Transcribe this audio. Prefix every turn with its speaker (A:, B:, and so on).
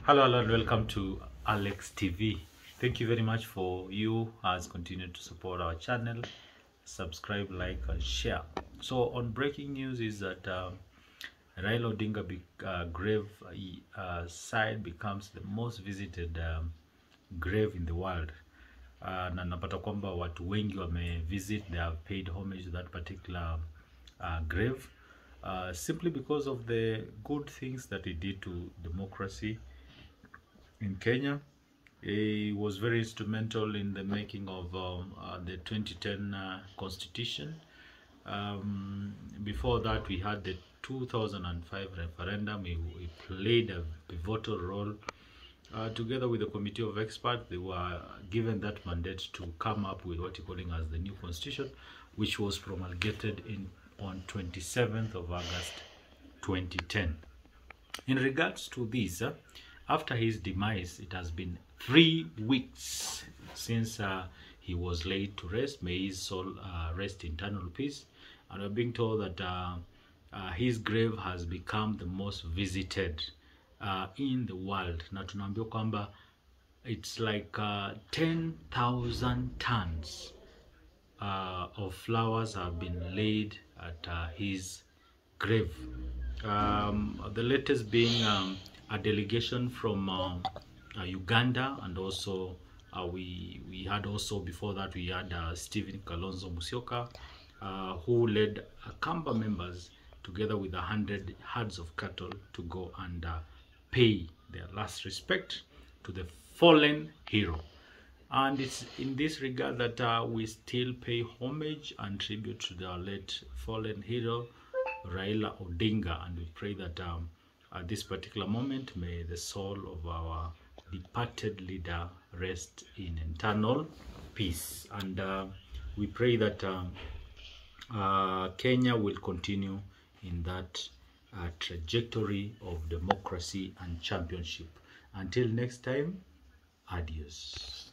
A: Hello and welcome to Alex TV. Thank you very much for you as continued to support our channel. Subscribe, like and share. So on breaking news is that Raila Odinga grave site becomes the most visited grave in the world. Na napata kwamba watu wengi visit, they have paid homage to that particular grave. Simply because of the good things that he did to democracy in Kenya. He was very instrumental in the making of the 2010 constitution. Before that, we had the 2005 referendum. He played a pivotal role. Together with the committee of experts, they were given that mandate to come up with what you're calling as the new constitution, which was promulgated on 27th of August 2010. In regards to this, after his demise, it has been 3 weeks since he was laid to rest. May his soul rest in eternal peace. And we're being told that his grave has become the most visited in the world. Na tunaambiwa kwamba it's like 10,000 tons of flowers have been laid at his grave. The latest being a delegation from Uganda, and also we had also before that we had Stephen Kalonzo Musyoka, who led Kamba members together with 100 herds of cattle to go and pay their last respect to the fallen hero. And it's in this regard that we still pay homage and tribute to the late fallen hero Raila Odinga, and we pray that at this particular moment, may the soul of our departed leader rest in eternal peace. And we pray that Kenya will continue in that trajectory of democracy and championship. Until next time, adios.